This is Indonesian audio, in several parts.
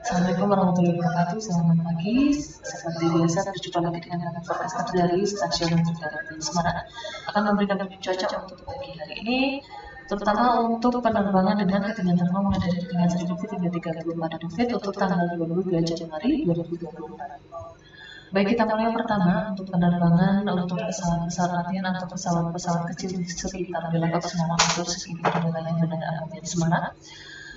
Assalamualaikum warahmatullahi wabarakatuh. Selamat pagi. Seperti biasa berjumpa lagi dengan kami forecast dari Stasiun Udara Semarang akan memberikan cuaca untuk pagi hari ini, terutama untuk penerbangan dengan ketinggian terbang mulai dari ketinggian 1000 feet hingga 34 feet untuk tanggal 22 Januari 2024. Baik, kita mulai yang pertama untuk penerbangan untuk pesawat-pesawat latihan atau pesawat-pesawat kecil di sekitar wilayah Kota Semarang atau sekitar wilayah Bandara Ahmad Yani Semarang.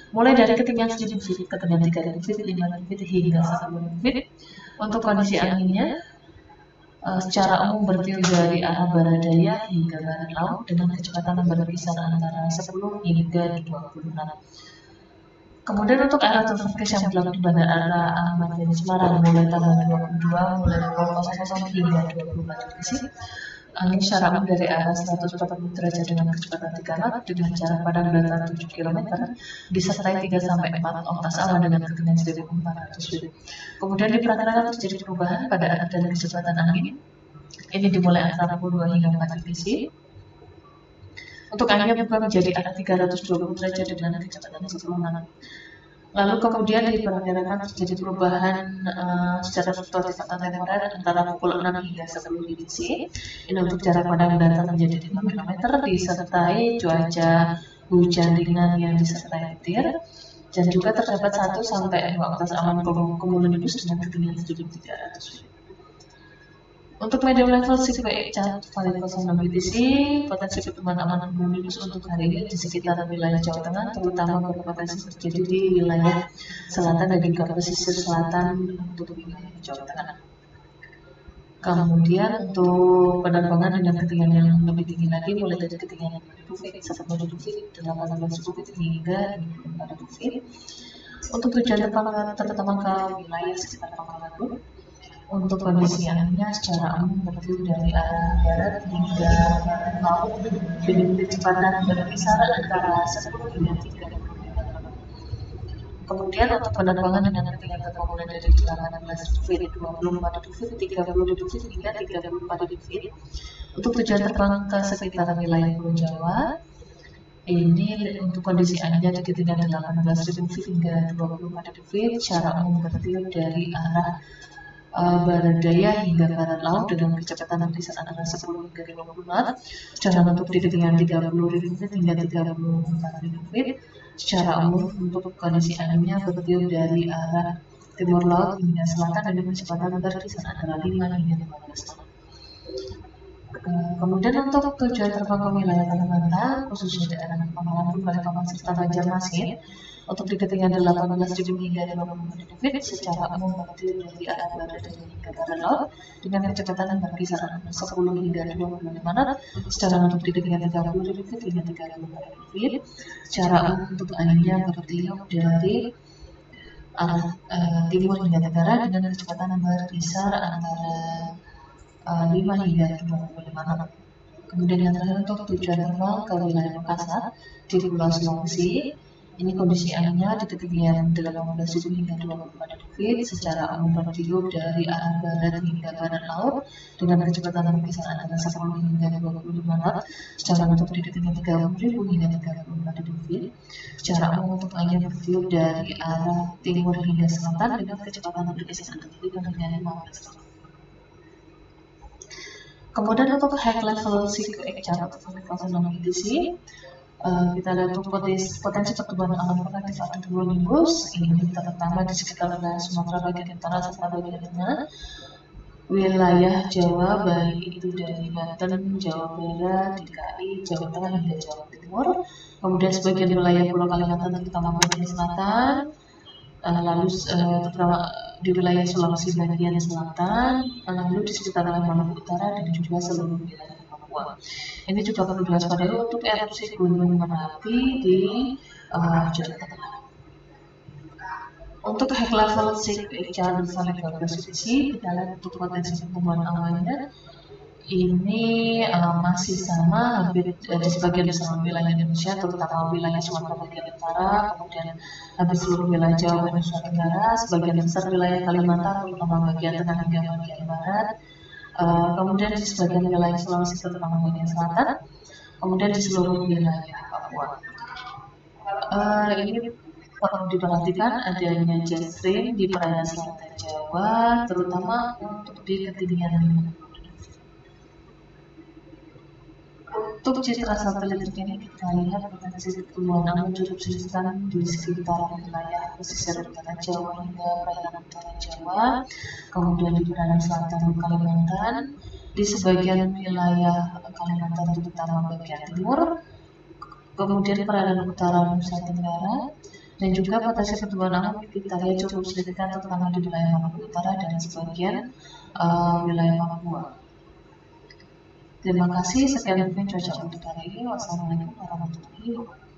Mulai dari ketinggian 1000 feet, ketinggian 3000 feet, 5000 feet hingga 1000 feet. Untuk kondisi anginnya secara umum bertiup dari arah barat daya hingga barat laut dengan kecepatan yang berkisar antara 10 hingga 20 knot. Kemudian untuk arah turun yang berlaku di Bandara Ahmad Yani Semarang mulai tanggal 22 mulai pukul 00 hingga 24 WIB. Angin secara umum dari arah 140 derajat dengan kecepatan 3 knot dengan jarak pandang datar 7 km disertai 3-4 oktas awan dengan ketinggian 1400 feet. Kemudian diperkirakan terjadi perubahan pada arah dan kecepatan angin. Ini dimulai antara 22 hingga 4 WIB. Untuk anginnya berubah menjadi arah 320 derajat dengan kecepatan 10 knot. Lalu kemudian diperkirakan terjadi perubahan secara fluktuatif atau temporer antara pukul 6 hingga 10 WIB. Ini untuk jarak pandang datar menjadi 5 km disertai cuaca hujan ringan yang disertai petir, dan juga terdapat 1-2 oktas awan cumulonimbus dengan ketinggian 1300 feet. Untuk medium level CPE cat valid 06 BTC, potensi pertumbuhan awan cumulonimbus untuk hari ini di sekitar wilayah Jawa Tengah, terutama berpotensi terjadi di wilayah selatan dan juga pesisir selatan untuk wilayah Jawa Tengah. Kemudian untuk penerbangan dengan ketinggian yang lebih tinggi lagi, mulai dari ketinggian 1000 feet, 1000 feet, 18 feet hingga 24 feet. Untuk tujuan terbang terutama ke wilayah sekitar Pangkalan Bun. Untuk kondisi anginnya secara umum bertiup dari arah barat hingga barat laut dengan kecepatan berkisar antara 10 hingga 30 km. Kemudian untuk penerbangan dengan ketinggian terbang mulai dari 18 feet, 24 feet, 30 feet hingga 34 feet. Untuk tujuan terbang ke sekitar wilayah Pulau Jawa, ini untuk kondisi anginnya di ketinggian 18.000 feet hingga 24 feet, secara umum bertiup dari arah barat daya hingga barat laut dengan kecepatan berkisar antara 10 hingga 50 knot. Sedangkan untuk di ketinggian 30.000 feet hingga 34.000 feet, secara umum untuk kondisi anginnya bertiup dari arah timur laut hingga selatan dengan kecepatan berkisar antara 5 hingga 15 knot. Kemudian untuk tujuan terbang ke wilayah Kalimantan, khususnya daerah Pangkalan Bun, Balikpapan serta Banjarmasin, untuk di ketinggian 18.000 hingga 20 feet, secara umum bertiup dari arah barat daya hingga barat laut dengan kecepatan yang berkisar antara 10 hingga 25 knot. Sedangkan untuk di ketinggian 30.000 feet hingga 34 feet, secara umum untuk anginnya bertiup dari arah timur hingga tenggara dengan kecepatan yang berkisar antara 5 hingga 25 knot. Kemudian yang terakhir untuk tujuan terbang ke wilayah Makassar di Pulau Sulawesi, ini kondisi anginnya di ketinggian 18.000 hingga 24 feet, secara umum bertiup dari arah barat hingga barat laut dengan kecepatan yang berkisar antara 10 hingga 25 knot. Sedangkan untuk di ketinggian 30.000 hingga 34 feet, secara umum untuk anginnya bertiup dari arah timur hingga selatan dengan kecepatan yang berkisar antara 5 hingga 15 knot. Kemudian untuk high level CQX atau Valid 06 BTC, kita lihat untuk potensi pertumbuhan awan konvektif atau cumulonimbus ini terutama di sekitar wilayah Sumatera bagian utara serta bagian tengah, wilayah Jawa baik itu dari Banten, Jawa Barat, DKI, Jawa Tengah hingga Jawa Timur. Kemudian sebagian wilayah Pulau Kalimantan terutama bagian selatan, lalu terutama di wilayah Sulawesi bagian selatan, lalu di sekitar Maluku Utara dan juga seluruh wilayah Papua. Ini juga perlu diwaspadai untuk erupsi Gunung Merapi di Jawa Tengah. Untuk high level CQX Valid 12 BTC, kita lihat untuk potensi pertumbuhan awannya ini masih sama hampir di sebagian besar wilayah Indonesia, terutama wilayah Sumatera bagian utara, kemudian hampir seluruh wilayah Jawa dan Nusa Tenggara, sebagian besar wilayah Kalimantan, terutama bagian tengah hingga bagian barat, kemudian di sebagian wilayah Sulawesi, terutama bagian selatan, kemudian di seluruh wilayah Papua. Ini perlu diperhatikan adanya jet stream di perairan selatan Jawa, terutama untuk di ketinggian 50. Untuk citra satelit ini kita lihat potensi pertumbuhan angin cukup signifikan di sekitar wilayah pesisir utara Jawa hingga perairan utara Jawa, kemudian di perairan selatan Kalimantan, di sebagian wilayah Kalimantan terutama bagian timur, kemudian perairan utara Nusa Tenggara, dan juga potensi pertumbuhan angin kita lihat cukup signifikan terutama di wilayah Maluku Utara dan sebagian wilayah Papua. Terima kasih, sekian mungkin cuaca untuk hari ini. Wassalamualaikum warahmatullahi wabarakatuh.